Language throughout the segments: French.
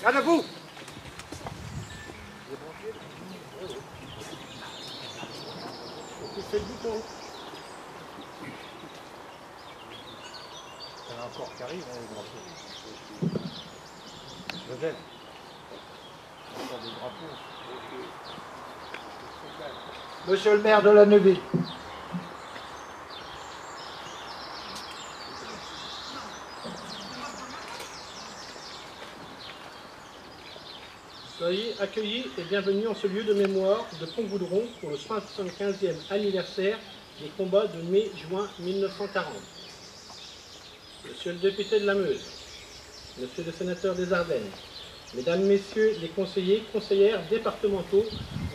Garde à vous. C'est le bouton. Il y en a encore qui arrivent, les drapeaux. Joseph. Encore des drapeaux. Monsieur le maire de la Neuville. Soyez accueillis et bienvenus en ce lieu de mémoire de Pont-Goudron pour le 75e anniversaire des combats de mai-juin 1940. Monsieur le député de la Meuse, Monsieur le sénateur des Ardennes, Mesdames, Messieurs les conseillers, conseillères départementaux,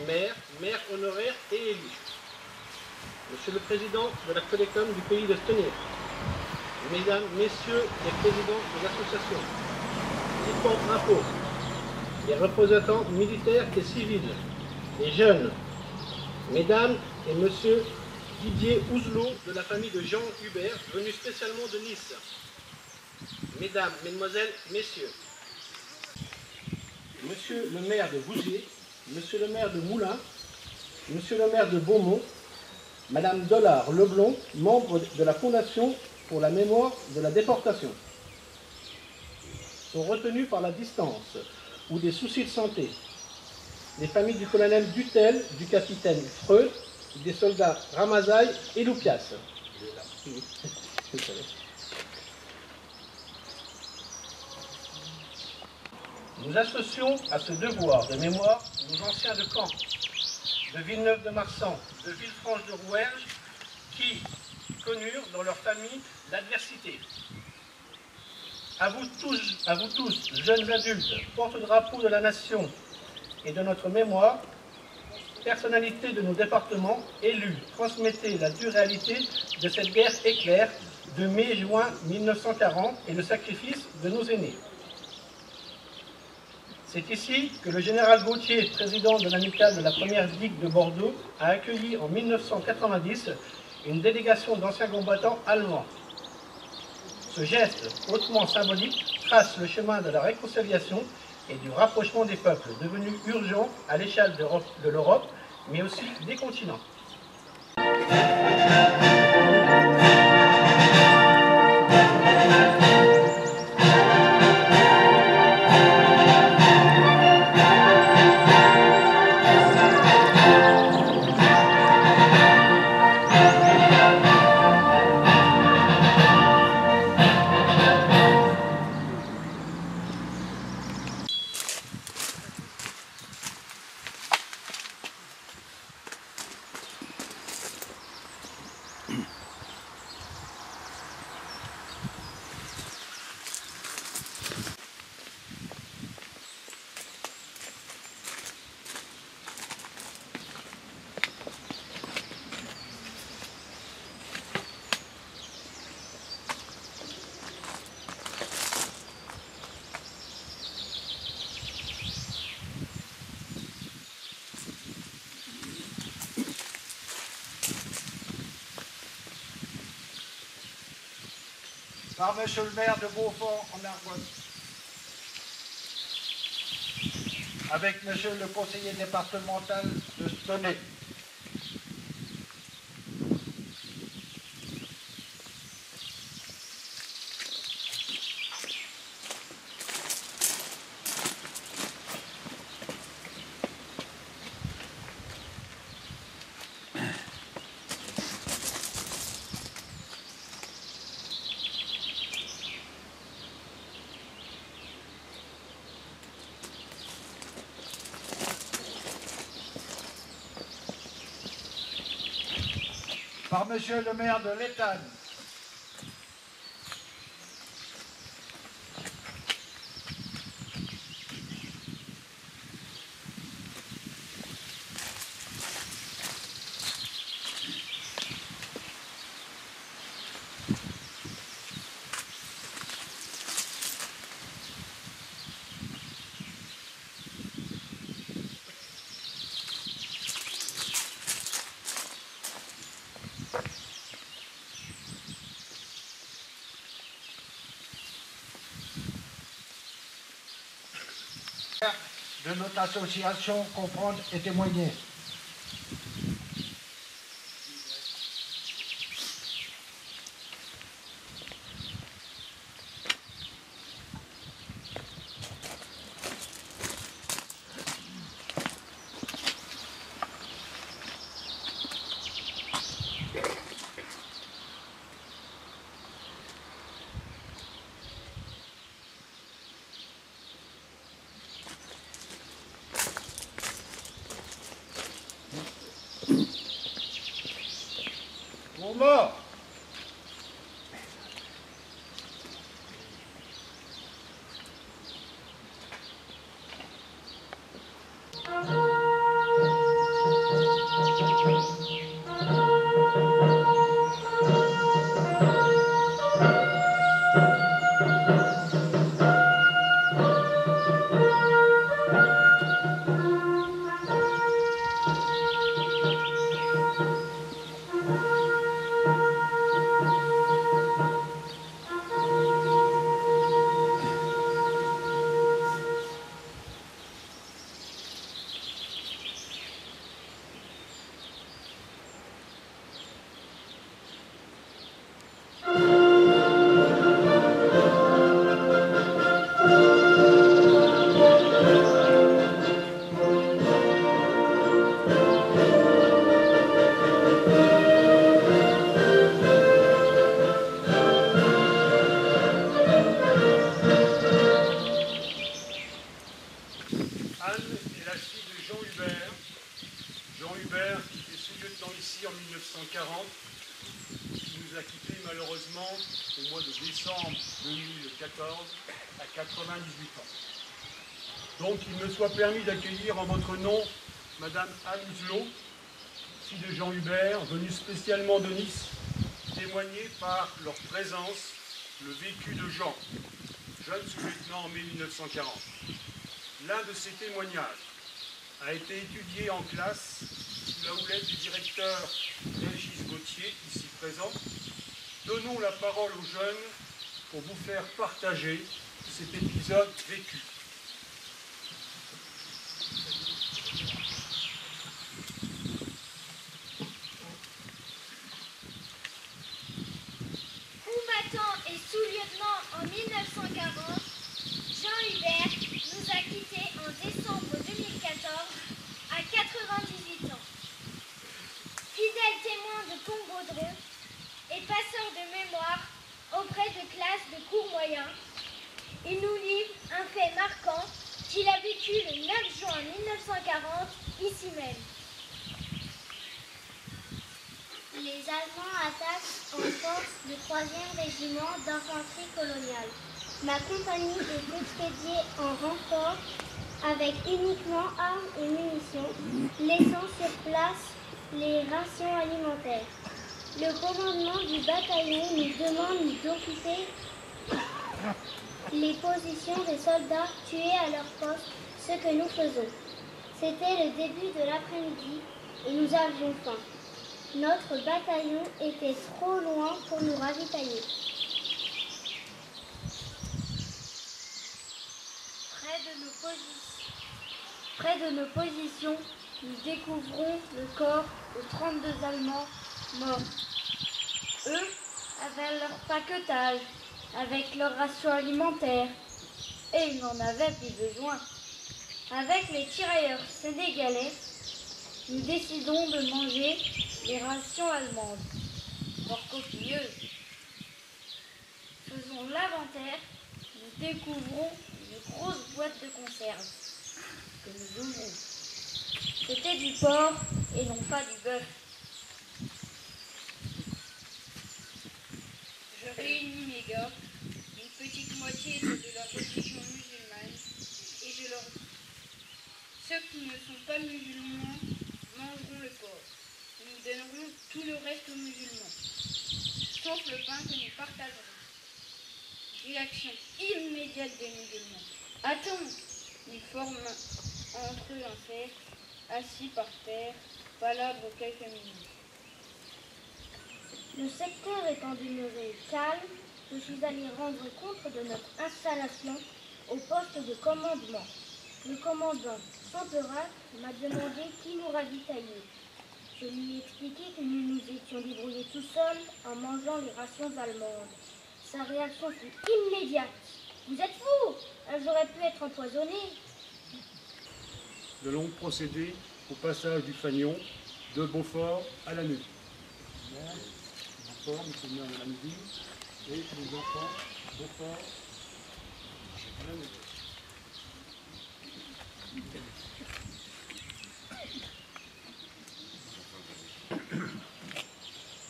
maires, maires honoraires et élus, Monsieur le président de la Collecom du pays de Stenay, Mesdames, Messieurs les présidents des associations, Nippon Impôt, les représentants militaires et civils, les jeunes, Mesdames et Monsieur Didier Ouzelot de la famille de Jean Hubert, venu spécialement de Nice, Mesdames, Mesdemoiselles, Messieurs, Monsieur le maire de Vouziers, Monsieur le maire de Moulins, Monsieur le maire de Beaumont, Madame Dollard Leblond, membre de la Fondation pour la mémoire de la déportation, sont retenus par la distance ou des soucis de santé. Les familles du colonel Dutel, du capitaine Freud, des soldats Ramazaï et Loupias. Nous associons à ce devoir de mémoire nos anciens de Caen, de Villeneuve-de-Marsan, de Villefranche-de-Rouergue, qui connurent dans leur famille l'adversité. À vous tous, jeunes adultes, porte-drapeaux de la nation et de notre mémoire, personnalités de nos départements, élus, transmettez la dure réalité de cette guerre éclair de mai-juin 1940 et le sacrifice de nos aînés. C'est ici que le général Gautier, président de l'amicale de la première digue de Bordeaux, a accueilli en 1990 une délégation d'anciens combattants allemands. Ce geste hautement symbolique trace le chemin de la réconciliation et du rapprochement des peuples, devenu urgent à l'échelle de l'Europe, mais aussi des continents. Par Monsieur le maire de Beaufort en Argonne, avec Monsieur le conseiller départemental de Stenay, par Monsieur le maire de l'Étang, de notre association comprendre et témoigner. Pour mort. Anne est la fille de Jean Hubert. Jean Hubert, qui était sous-lieutenant ici en 1940, qui nous a quittés malheureusement au mois de décembre 2014 à 98 ans. Donc il me soit permis d'accueillir en votre nom Madame Anne Ouzelot, fille de Jean Hubert, venue spécialement de Nice, témoigner par leur présence le vécu de Jean, jeune sous-lieutenant en mai 1940. L'un de ces témoignages a été étudié en classe sous la houlette du directeur Régis Gauthier, ici présent. Donnons la parole aux jeunes pour vous faire partager cet épisode vécu. Combattant et sous-lieutenant en 1940, Jean Hubert nous a quittés en décembre 2014 à 98 ans. Fidèle témoin de Pont-Baudron et passeur de mémoire auprès de classes de cours moyens, il nous livre un fait marquant qu'il a vécu le 9 juin 1940 ici même. Les Allemands attaquent en force le 3e régiment d'infanterie coloniale. Ma compagnie est expédiée en renfort avec uniquement armes et munitions, laissant sur place les rations alimentaires. Le commandement du bataillon nous demande d'occuper les positions des soldats tués à leur poste, ce que nous faisons. C'était le début de l'après-midi et nous avions faim. Notre bataillon était trop loin pour nous ravitailler. Près de nos positions, nous découvrons le corps de 32 Allemands morts. Eux avaient leur paquetage avec leur ration alimentaire et ils n'en avaient plus besoin. Avec les tirailleurs sénégalais, nous décidons de manger les rations allemandes, fort copieuses. Faisons l'inventaire, nous découvrons une grosse boîte de conserve que nous ouvrons. C'était du porc et non pas du bœuf. Je réunis mes gars, une petite moitié de la religion musulmane, et je leur dis, ceux qui ne sont pas musulmans mangeront le porc. Nous donnerons tout le reste aux musulmans, sauf le pain que nous partagerons. Réaction immédiate des musulmans. Attends, ils forment entre eux un cercle, assis par terre, palabre quelques minutes. Le secteur étant demeuré calme, je suis allé rendre compte de notre installation au poste de commandement. Le commandant Santerac m'a demandé qui nous ravitaillait. Je lui ai expliqué que nous nous étions débrouillés tout seuls en mangeant les rations allemandes. Sa réaction fut immédiate. « Vous êtes fous! Elles auraient pu être empoisonnées. » Nous allons procéder au passage du fanion de Beaufort à la Neuville. Beaufort, nous sommes à la Neuville, et les enfants, Beaufort à la Neuville.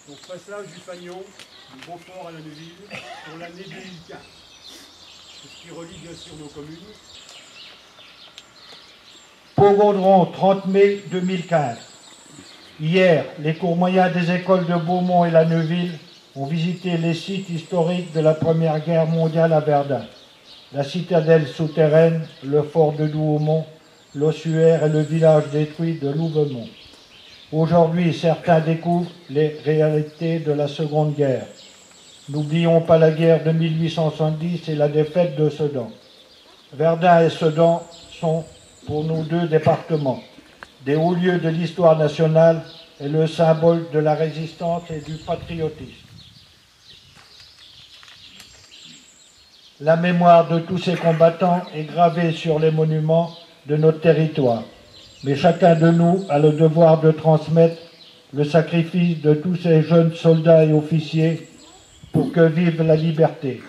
Donc passage du fanion de Beaufort à la Neuville pour l'année 2004. C'est ce qui relie bien sûr nos communes. Pont-Gaudron, 30 mai 2015. Hier, les cours moyens des écoles de Beaumont et la Neuville ont visité les sites historiques de la Première Guerre mondiale à Verdun. La citadelle souterraine, le fort de Douaumont, l'ossuaire et le village détruit de Louvemont. Aujourd'hui, certains découvrent les réalités de la Seconde Guerre. N'oublions pas la guerre de 1870 et la défaite de Sedan. Verdun et Sedan sont pour nous deux départements, des hauts lieux de l'histoire nationale et le symbole de la résistance et du patriotisme. La mémoire de tous ces combattants est gravée sur les monuments de notre territoire, mais chacun de nous a le devoir de transmettre le sacrifice de tous ces jeunes soldats et officiers pour que vive la liberté.